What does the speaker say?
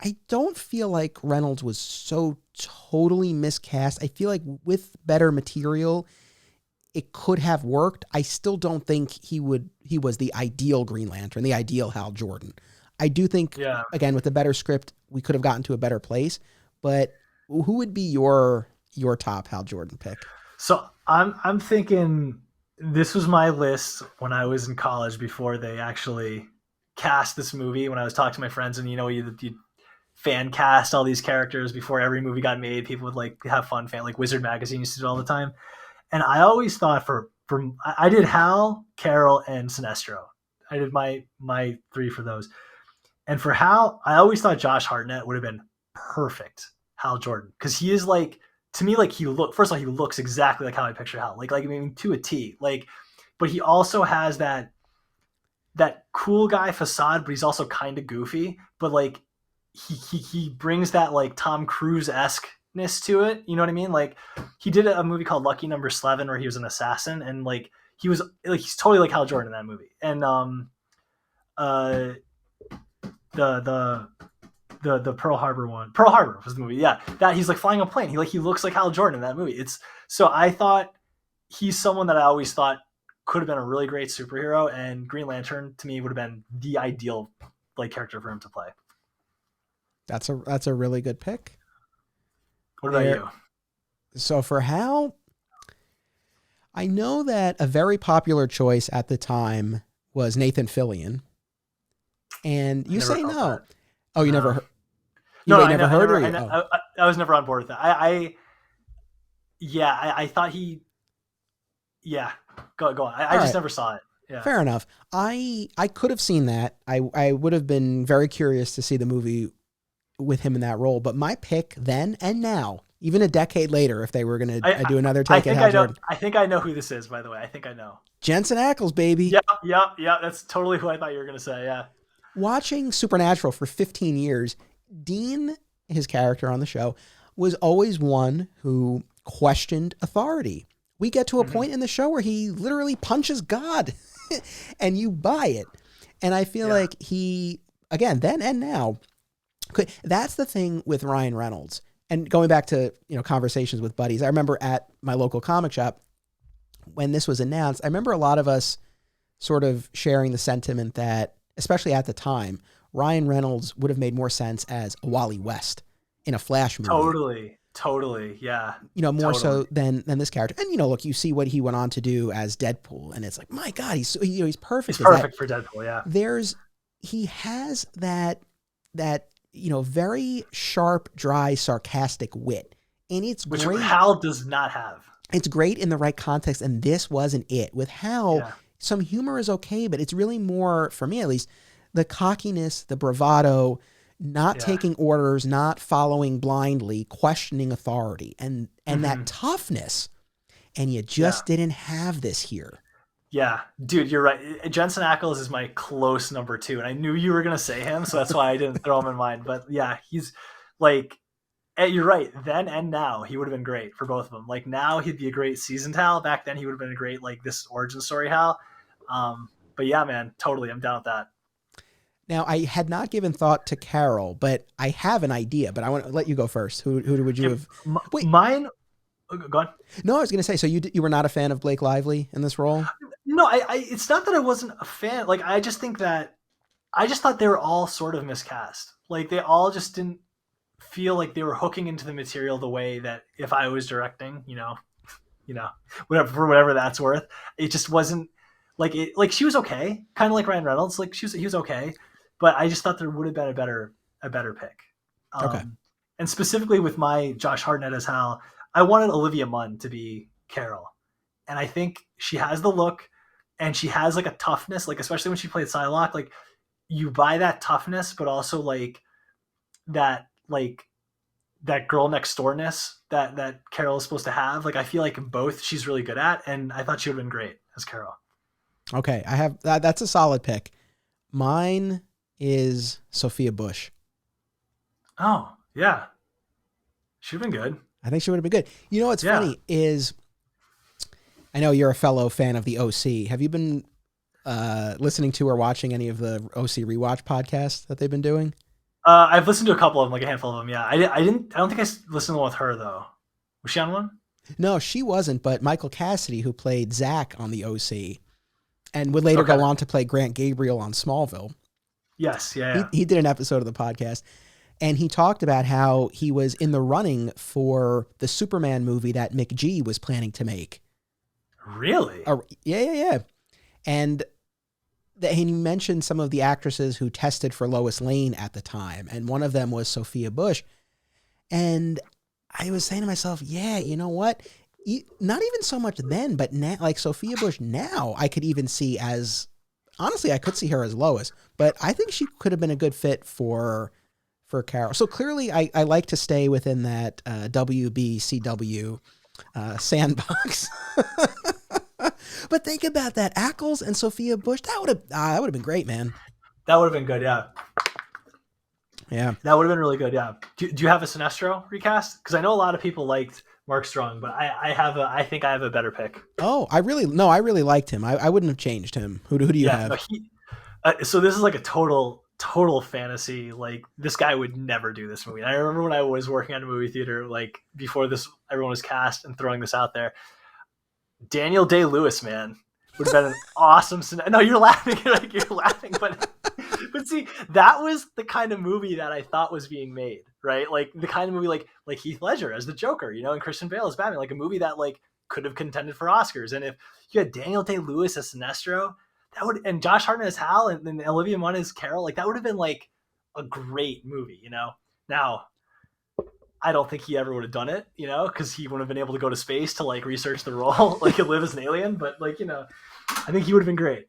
I don't feel like Reynolds was so totally miscast. I feel like with better material, it could have worked. I still don't think he was the ideal Green Lantern, the ideal Hal Jordan. I do think, again, with a better script, we could have gotten to a better place. But who would be your top Hal Jordan pick? So I'm thinking this was my list when I was in college before they actually cast this movie. When I was talking to my friends, and you fan cast all these characters before every movie got made. People would like have fun fan, like Wizard Magazine used to do it all the time. And I always thought I did Hal, Carol, and Sinestro. I did my three for those. And for Hal, I always thought Josh Hartnett would have been perfect Hal Jordan, because he is like, to me, like, first of all, he looks exactly like how I picture Hal, like I mean, to a T. Like, but he also has that cool guy facade, but he's also kind of goofy. But like, he brings that like Tom Cruise-esqueness to it. You know what I mean? Like, he did a movie called Lucky Number 11 where he was an assassin, and like he's totally like Hal Jordan in that movie. And the Pearl Harbor one. Pearl Harbor was the movie. Yeah, that he's like flying a plane. He looks like Hal Jordan in that movie. So I thought he's someone that I always thought could have been a really great superhero, and Green Lantern to me would have been the ideal like character for him to play. That's a really good pick. What about you? So for Hal, I know that a very popular choice at the time was Nathan Fillion. And you say no. That. Oh, you never heard? Never heard or I was never on board with that. I thought he. Yeah, go on. I just never saw it. Yeah. Fair enough. I could have seen that. I would have been very curious to see the movie with him in that role. But my pick then and now, even a decade later, if they were going to do another take at Hal Jordan. I think I know who this is, by the way. I think I know. Jensen Ackles, baby. Yeah. That's totally who I thought you were going to say. Yeah. Watching Supernatural for 15 years, Dean, his character on the show, was always one who questioned authority. We get to a point in the show where he literally punches God and you buy it. And I feel like he, again, then and now, that's the thing with Ryan Reynolds. And going back to, conversations with buddies, I remember at my local comic shop, when this was announced, I remember a lot of us sort of sharing the sentiment that, especially at the time, Ryan Reynolds would have made more sense as a Wally West in a Flash movie. Totally, yeah. More so than this character. And, look, you see what he went on to do as Deadpool, and it's like, my God, he's perfect. He's perfect for Deadpool, yeah. He has that very sharp, dry, sarcastic wit. And it's which great. Hal does not have. It's great in the right context, and this wasn't it. With Hal, some humor is okay, but it's really more, for me at least, the cockiness, the bravado, not taking orders, not following blindly, questioning authority, and that toughness. And you just didn't have this here. Yeah, dude, you're right. Jensen Ackles is my close number 2, and I knew you were going to say him, so that's why I didn't throw him in mind. But yeah, he's like, you're right. Then and now, he would have been great for both of them. Like, now he'd be a great seasoned Hal. Back then, he would have been a great, like, this origin story Hal. But yeah, man, totally, I'm down with that. Now, I had not given thought to Carol, but I have an idea. But I want to let you go first. Who would you have? Wait, mine. Go on. No, I was going to say. So you were not a fan of Blake Lively in this role? No, it's not that I wasn't a fan. Like, I just thought they were all sort of miscast. Like, they all just didn't feel like they were hooking into the material the way that if I was directing, whatever that's worth, it just wasn't like it. Like, she was okay, kind of like Ryan Reynolds. Like, he was okay, but I just thought there would have been a better pick. Okay. And specifically with my Josh Hartnett as Hal, I wanted Olivia Munn to be Carol, and I think she has the look. And she has like a toughness, like especially when she played Psylocke, like you buy that toughness, but also like that girl next doorness that Carol is supposed to have. Like, I feel like both she's really good at, and I thought she would have been great as Carol. Okay, I have that's a solid pick. Mine is Sophia Bush. Oh yeah, she'd have been good. I think she would have been good. You know what's funny is, I know you're a fellow fan of the OC. Have you been listening to or watching any of the OC Rewatch podcasts that they've been doing? I've listened to a couple of them, like a handful of them. Yeah, I didn't. I don't think I listened to the one with her though. Was she on one? No, she wasn't, but Michael Cassidy, who played Zach on the OC and would later Okay. go on to play Grant Gabriel on Smallville, Yes. Yeah. he did an episode of the podcast, and he talked about how he was in the running for the Superman movie that McG was planning to make. Really? Yeah. And he mentioned some of the actresses who tested for Lois Lane at the time, and one of them was Sophia Bush. And I was saying to myself, yeah, you know what? Not even so much then, but now, like Sophia Bush now, I could even see as, honestly, I could see her as Lois, but I think she could have been a good fit for Carol. So clearly I like to stay within that WBCW sandbox. But think about that. Ackles and Sophia Bush, that would have been great, man. That would have been good. Yeah. Yeah. That would have been really good. Yeah. Do you have a Sinestro recast? Because I know a lot of people liked Mark Strong, but I think I have a better pick. Oh, I really liked him. I wouldn't have changed him. Who do you have? No, so this is like a total fantasy. Like, this guy would never do this movie. And I remember when I was working at a movie theater, like before this, everyone was cast and throwing this out there. Daniel Day-Lewis, man, would have been an awesome. No, you're laughing. But see, that was the kind of movie that I thought was being made, right? Like the kind of movie like Heath Ledger as the Joker, and Christian Bale as Batman, like a movie that like could have contended for Oscars. And if you had Daniel Day-Lewis as Sinestro, and Josh Hartnett as Hal, and then Olivia Munn as Carol, like that would have been like a great movie, Now, I don't think he ever would have done it, because he wouldn't have been able to go to space to like research the role, like live as an alien. But like, I think he would have been great.